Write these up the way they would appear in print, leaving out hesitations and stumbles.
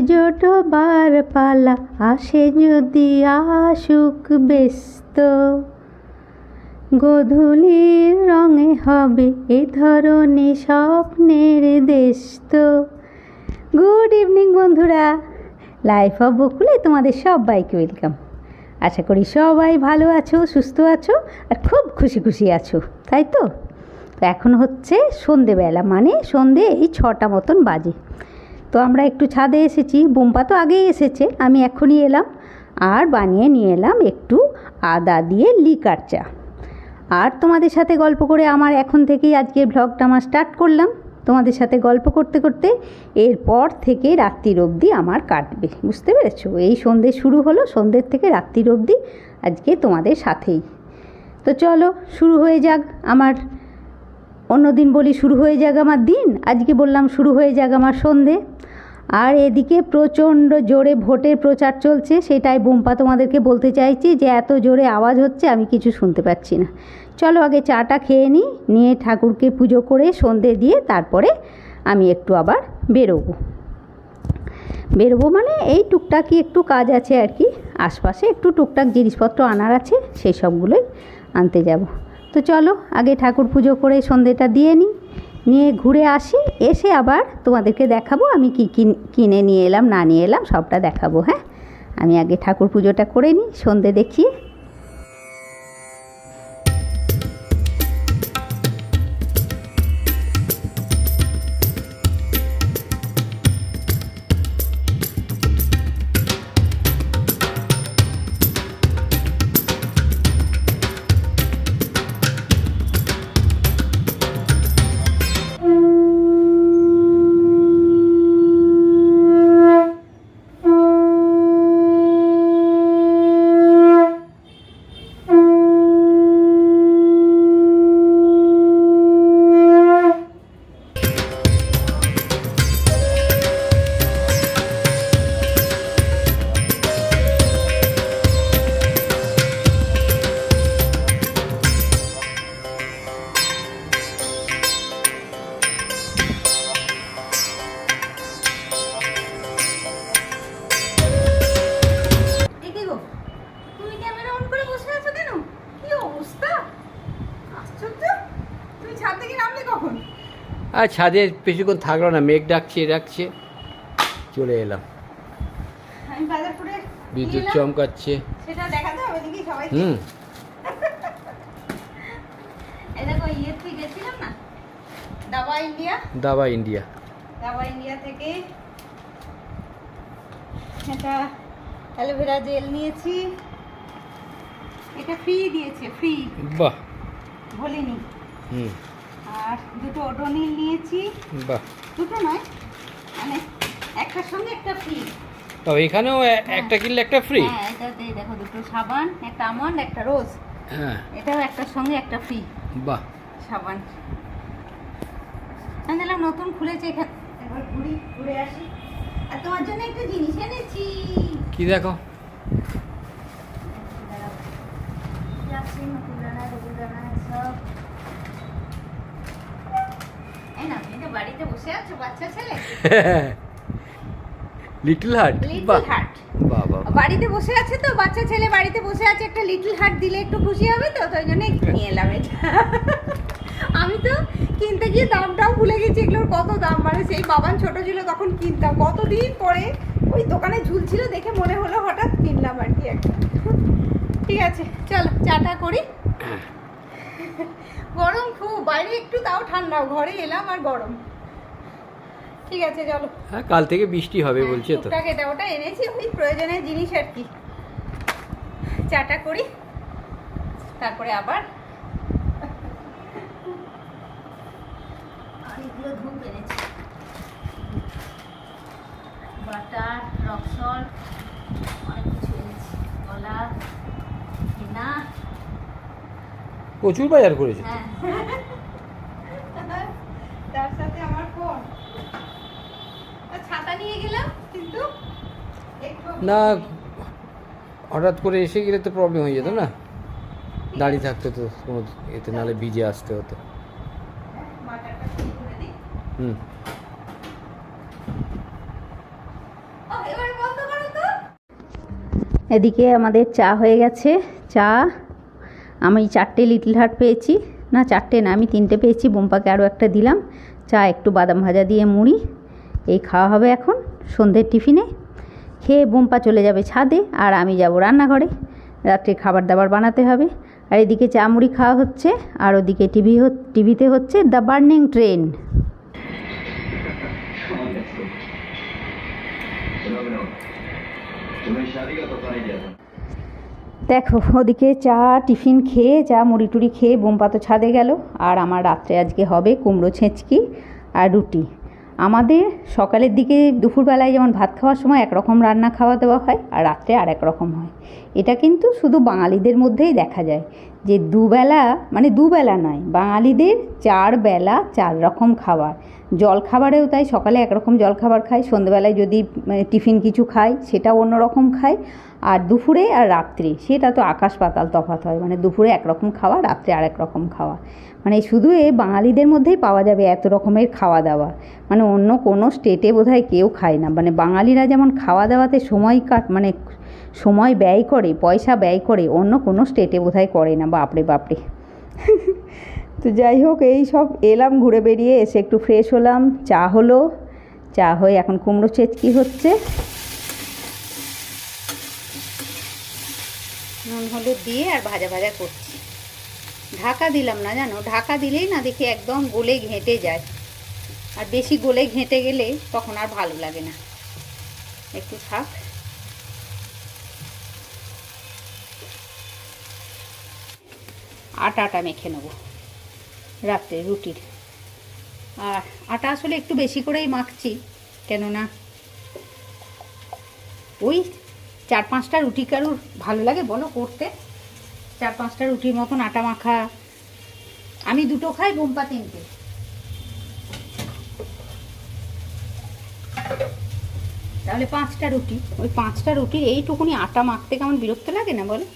ডোবার পালা আসে যদি আসুক ব্যস্ত, গোধূলির রঙে হবে এ ধরনের স্বপ্নের দেশ তো। গুড ইভিনিং বন্ধুরা, লাইফ অফ বকুলে তোমাদের সবাইকে ওয়েলকাম। আশা করি সবাই ভালো আছো, সুস্থ আছো আর খুব খুশি খুশি আছো, তাই তো? তো এখন হচ্ছে সন্ধেবেলা, মানে সন্ধে এই 6টা মতন বাজে। তো আমরা একটু ছাদে এসেছি, বুম্পা তো আগেই এসেছে, আমি এখনই এলাম আর বানিয়ে নিয়ে এলাম একটু আদা দিয়ে লিকার চা। আর তোমাদের সাথে গল্প করে আমার এখন থেকেই আজকের ভ্লগটা আমার স্টার্ট করলাম। তোমাদের সাথে গল্প করতে করতে এরপর থেকে রাত্রির অবধি আমার কাটবে, বুঝতে পেরেছো? এই সন্ধে শুরু হলো, সন্ধ্যের থেকে রাত্রির অবধি আজকে তোমাদের সাথেই। তো চলো শুরু হয়ে যাক আমার, অন্যদিন বলি শুরু হয়ে যাক আমার দিন, আজকে বললাম শুরু হয়ে যাক আমার সন্ধে। আর এদিকে প্রচণ্ড জোরে ভোটের প্রচার চলছে, সেটাই বুম্পা তোমাদেরকে বলতে চাইছি যে এত জোরে আওয়াজ হচ্ছে আমি কিছু শুনতে পাচ্ছি না। চলো আগে চাটা খেয়ে নিয়ে ঠাকুরকে পুজো করে সন্ধে দিয়ে তারপরে আমি একটু আবার বেরোবো মানে এই টুকটাকই একটু কাজ আছে আর কি, আশপাশে একটু টুকটাক জিনিসপত্র আনার আছে, সেই সবগুলোই আনতে যাব। তো চলো আগে ঠাকুর পুজো করে সন্ধেটা দিয়ে নিয়ে ঘুরে আসি, এসে আবার তোমাদেরকে দেখাবো আমি কি কিনে নিয়ে এলাম না নিয়ে এলাম, সবটা দেখাবো। হ্যাঁ, আমি আগে ঠাকুর পুজোটা করে নিই সন্ধে দেখিয়ে। আর ছাদে বেশিক্ষণ থাকলো না, মেঘ ডাকছে চলে এলাম। বিদ্যুৎ চমকাচ্ছে, সেটা দেখাতে হবে নাকি সবাইকে? এই দেখো ইয়ে থেকে গেছিলাম না, দাবা ইন্ডিয়া থেকে এটা অ্যালোভেরা জেল নিয়েছি, এটা ফ্রি দিয়েছে, ফ্রি। বাহ, বলিনি। আর দুটো ওডোনিল নিয়েছি। বাহ, দুটো নয় মানে একটার সঙ্গে একটা ফ্রি। তো এখানেও একটা কিনলে একটা ফ্রি? হ্যাঁ, এটাতে দেখো দুটো সাবান, একটা আমন্ড একটা রোজ। হ্যাঁ, এটাও একটার সঙ্গে একটা ফ্রি। বাহ, সাবান আমি দেখলাম নতুন খুলেছে এখানে, একবার ঘুরে আসি। আর তোমার জন্য একটা জিনিস এনেছি। কি দেখো? বাড়িতে বসে আছো বাচ্চা ছেলে, লিটল হার্ট। বাড়িতে বসে আছে তো বাচ্চা ছেলে, বাড়িতে বসে আছে, একটা লিটল হার্ট দিলে একটু খুশি হবে তো, তাই জন্য নিয়ে এলাম এটা। আমি তো কিনতে গিয়ে দামটাও ভুলে গেছি, এগুলোর কত দাম, মানে সেই বাবান ছোট ছিল তখন কিনতাম, কতদিন পরে ওই দোকানে ঝুলছিল দেখে মনে হলো হঠাৎ কিনলাম আর কি একটা। ঠিক আছে চলো চাটা করি। গরম খুব, বাইরে একটু তাও ঠান্ডা, ঘরে এলাম আর গরম। ঠিক আছে চলো। হ্যাঁ, কাল থেকে বৃষ্টি হবে বলছে তো। এটা ওটা এনেছি, ওই প্রয়োজনের জিনিস আর কি। চাটা করি তারপরে আবার এগুলো ধূপ এনেছি, বাটার, রক সল্ট, অনেক কিছু এনেছি, কলা, হেনা, প্রচুর বাজার করেছে। হ্যাঁ, তার সাথে আমার ফোন, ছাতা নিয়ে গেলাম কিন্তু না হঠাৎ করে এসে গেলে তো প্রবলেম হয়ে যেত না, দাঁড়িয়ে থাকতে তো কোনো এতে, নাহলে ভিজে আসতে হতো। হুম, ও এদিকে আমাদের চা হয়ে গেছে। চা আমি 4টে লিটল হার্ট পেয়েছি, না 4টে না, আমি 3টে পেয়েছি, বোম্পাকে আরও একটা দিলাম। চা একটু বাদাম ভাজা দিয়ে মুড়ি, এই খাওয়া হবে এখন সন্ধ্যের টিফিনে। খেয়ে বোম্পা চলে যাবে ছাদে, আর আমি যাব রান্নাঘরে, রাত্রে খাবার দাবার বানাতে হবে। আর এদিকে চা মুড়ি খাওয়া হচ্ছে, আর ওদিকে টিভিতে হচ্ছে দ্য বার্নিং ট্রেন। দেখো ওদিকে চা টিফিন খেয়ে, চা মুড়ি টুড়ি খেয়ে বোম্পা তো ছাদে গেল, আর আমার রাত্রে আজকে হবে কুমড়ো ছেঁচকি আর রুটি। আমাদের সকালের দিকে দুপুরবেলায় যেমন ভাত খাওয়ার সময় একরকম রান্না খাওয়া দাওয়া হয়, আর রাত্রে আর এক রকম হয়। এটা কিন্তু শুধু বাঙালিদের মধ্যেই দেখা যায় যে দুবেলা, মানে দুবেলা নয়, বাঙালিদের 4 বেলা 4 রকম খাবার। জল খাবারেও তাই, সকালে একরকম জল খাবার খায়, সন্ধ্যেবেলায় যদি টিফিন কিছু খায় সেটাও অন্যরকম খায়, আর দুপুরে আর রাত্রে সেটা তো আকাশ পাতাল তফাৎ হয়। মানে দুপুরে একরকম খাওয়া, রাত্রে আরেক রকম খাওয়া। মানে শুধু এই বাঙালিদের মধ্যেই পাওয়া যাবে এত রকমের খাওয়া দাওয়া। মানে অন্য কোনো স্টেটে বোধহয় কেউ খায় না। মানে বাঙালিরা যেমন খাওয়া দাওয়াতে মানে সময় ব্যয় করে, পয়সা ব্যয় করে, অন্য কোনো স্টেটে বোধহয় করে না। বাপরে বাপরে। তো যাই হোক, এই সব এলাম ঘুরে বেরিয়ে, এসে একটু ফ্রেশ হলাম, চা হলো, চা হয়ে এখন কুমড়ো ছেঁচকি হচ্ছে। নুন হলুদ দিয়ে আর ভাজা ভাজা করছি। ঢাকা দিলাম না, জানো, ঢাকা দিলেই না দেখি একদম গলে ঘেঁটে যায়, আর বেশি গলে ঘেঁটে গেলে তখন আর ভালো লাগে না। একটু থাক। আটাটা মেখে নেবো রাত্রে রুটির। আর আটা আসলে একটু বেশি করেই মাখছি, কেননা ওই 4-5টা রুটি কারুর ভালো লাগে বলো করতে? 4-5টা রুটির মতন আটা মাখা। আমি 2টো খাই, বোম্পা 3টে। তাহলে 5টা রুটি, ওই 5টা রুটির এইটুকুনি আটা মাখতে কেমন বিরক্ত লাগে না বলো?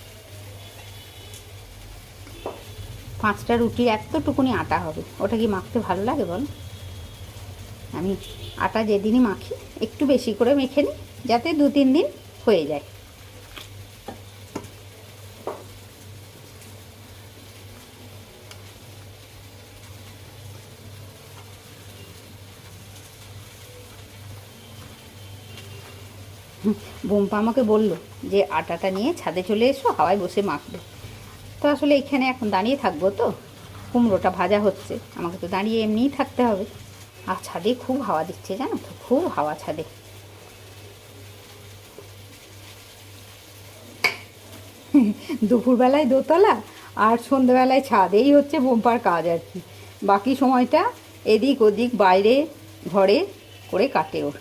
5টা রুটির এতটুকুনি আটা হবে, ওটা কি মাখতে ভালো লাগে বলো? আমি আটা যেদিনই মাখি একটু বেশি করে মেখে নিই, যাতে 2-3 দিন হয়ে যায়। বোম্পা আমাকে বলল যে আটাটা নিয়ে ছাদে চলে এসো, হাওয়ায় বসে মাখবে। তো আসলে এখানে এখন দাঁড়িয়ে থাকবো, তো কুমড়োটা ভাজা হচ্ছে, আমাকে তো দাঁড়িয়ে এমনিই থাকতে হবে। আর ছাদে খুব হাওয়া দিচ্ছে, জানো তো, খুব হাওয়া ছাদে। দুপুরবেলায় দোতলা আর সন্ধ্যেবেলায় ছাদ, এই হচ্ছে বোম্পার কাজ আর কি। বাকি সময়টা এদিক ওদিক বাইরে ঘরে করে কাটে ওর।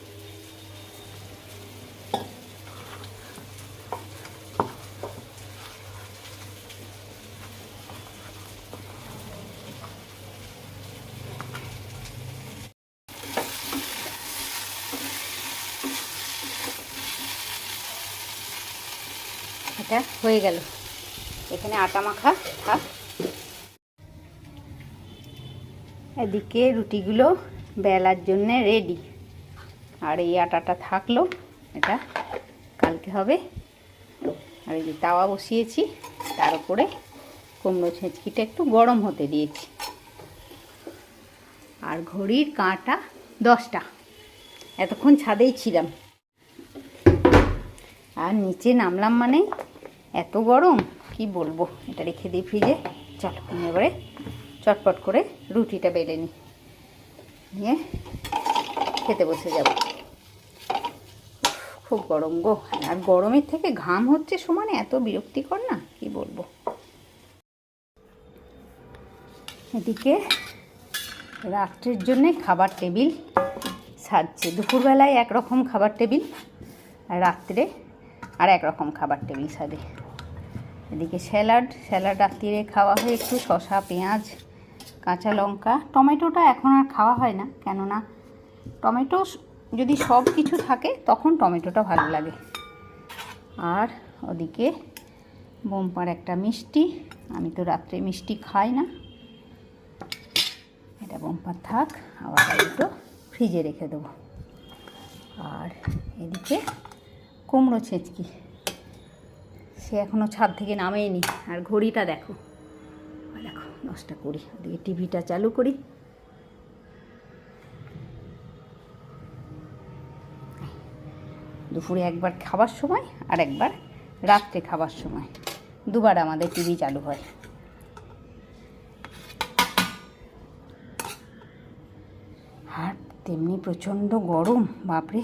এটা হয়ে গেল, এখানে আটা মাখা থাক। এদিকে রুটিগুলো বেলার জন্যে রেডি, আর এই আটাটা থাকলো, এটা কালকে হবে। আর এই যে তাওয়া বসিয়েছি, তার উপরে কুমড়ো ছেঁচকিটা একটু গরম হতে দিয়েছি। আর ঘড়ির কাঁটা 10টা। এতক্ষণ ছাদেই ছিলাম, আর নিচে নামলাম মানে এত গরম কি বলবো। এটা রেখে দিই ফ্রিজে। চলো এবারে চটপট করে রুটিটা বেলে নিয়ে খেতে বসে যাব। খুব গরম গো, আর গরমের থেকে ঘাম হচ্ছে সমানে, এত বিরক্তিকর না, কি বলবো। এদিকে রাত্রের জন্যে খাবার টেবিল সাজছে। দুপুরবেলায় একরকম খাবার টেবিল, আর রাত্রে আর একরকম খাবার টেবিল সাজে। এদিকে স্যালাড রাত্রিরে খাওয়া হয় একটু শসা, পেঁয়াজ, কাঁচা লঙ্কা। টমেটোটা এখন আর খাওয়া হয় না, কেননা টমেটো যদি সব কিছু থাকে তখন টমেটোটা ভালো লাগে। আর ওদিকে বোম্পার একটা মিষ্টি, আমি তো রাত্রে মিষ্টি খাই না, এটা বোম্পার থাক, আবার একটু ফ্রিজে রেখে দেবো। আর এদিকে কুমড়ো ছেঁচকি, সে এখনও ছাদ থেকে নামেইনি। আর ঘড়িটা দেখো, দেখো 10টা 20। ওদিকে টিভিটা চালু করি। দুপুরে একবার খাবার সময় আর একবার রাত্রে খাবার সময়, দুবার আমাদের টিভি চালু হয়। আর তেমনি প্রচণ্ড গরম, বাপরে।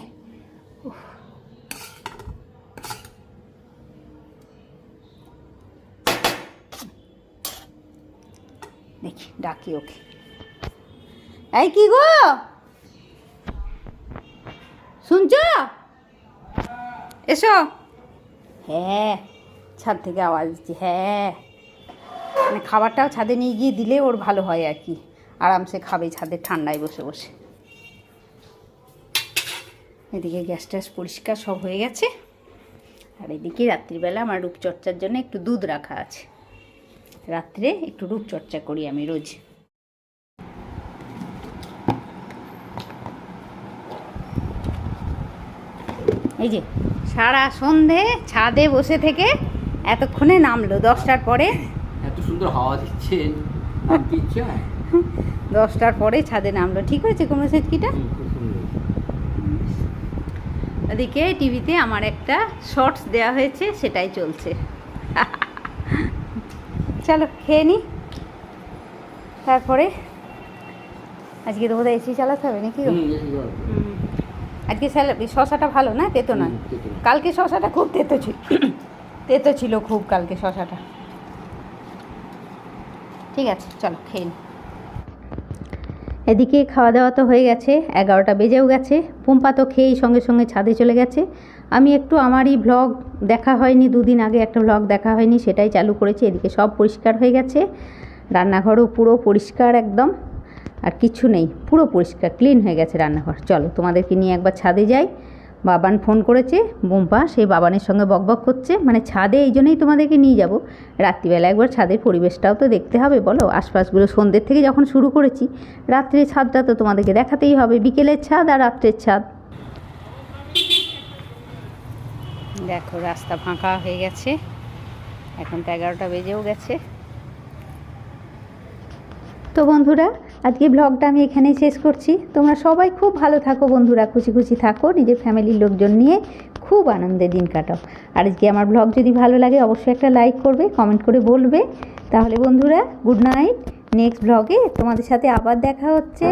দেখি ডাকি ওকে। এই কি গো, শুনছ? এসো। হ্যাঁ, ছাদ থেকে আওয়াজ দিচ্ছি। হ্যাঁ, মানে খাবারটাও ছাদে নিয়ে গিয়ে দিলে ওর ভালো হয় আর কি, আরামসে খাবে ছাদের ঠান্ডায় বসে বসে। এদিকে গ্যাস ট্যাস পরিষ্কার সব হয়ে গেছে। আর এদিকে রাত্রিবেলা আমার রূপচর্চার জন্য একটু দুধ রাখা আছে। রাত্রে একটু রূপচর্চা করি আমি রোজ। এই যে সারা সন্ধে ছাদে বসে থেকে এতক্ষণে নামলো, 10টার পরে। এত সুন্দর হাওয়া দিচ্ছে, 10টার পরে ছাদে নামলো। ঠিক হয়েছে কোনো সেটকিটা? ওদিকে টিভিতে আমার একটা শর্টস দেওয়া হয়েছে, সেটাই চলছে। চলো খেয়ে নি, তারপরে আজকে তো বোধহয় এসি চালাতে হবে নাকি? আজকে শশাটা ভালো না, তেতো নয়। কালকে শশাটা খুব তেতো ছিল, তেতো ছিল খুব কালকে শশাটা। ঠিক আছে, চলো খেয়ে নি। এদিকে খাওয়া দাওয়া তো হয়ে গেছে, 11টা বেজেও গেছে। পুম্পা তো খেয়েই সঙ্গে সঙ্গে ছাদে চলে গেছে। আমি একটু আমারই ভ্লগ দেখা হয়নি, 2 দিন আগে একটা ভ্লগ দেখা হয়নি, সেটাই চালু করেছি। এদিকে সব পরিষ্কার হয়ে গেছে, রান্নাঘরও পুরো পরিষ্কার একদম, আর কিছু নেই, পুরো পরিষ্কার ক্লিন হয়ে গেছে রান্নাঘর। চলো তোমাদেরকে নিয়ে একবার ছাদে যাই। বাবান ফোন করেছে, বুম্পা সেই বাবানের সঙ্গে বকবক করছে। মানে ছাদে এই জন্যই তোমাদেরকে নিয়ে যাব, রাত্রিবেলা একবার ছাদের পরিবেশটাও তো দেখতে হবে বলো। আশপাশগুলো সন্ধ্যের থেকে যখন শুরু করেছি, রাত্রে ছাদটা তো তোমাদেরকে দেখাতেই হবে। বিকেলের ছাদ আর রাত্রের ছাদ। দেখো রাস্তা ফাঁকা হয়ে গেছে, এখন তো 11টা বেজেও গেছে। তো বন্ধুরা, আজকে ব্লগটা আমি এখানেই শেষ করছি। তোমরা সবাই খুব ভালো থাকো বন্ধুরা, খুশি খুশি থাকো, নিজের ফ্যামিলির লোকজন নিয়ে খুব আনন্দে দিন কাটাও। আর আজকে আমার ব্লগ যদি ভালো লাগে অবশ্যই একটা লাইক করবে, কমেন্ট করে বলবে। তাহলে বন্ধুরা, গুড নাইট। নেক্সট ব্লগে তোমাদের সাথে আবার দেখা হচ্ছে।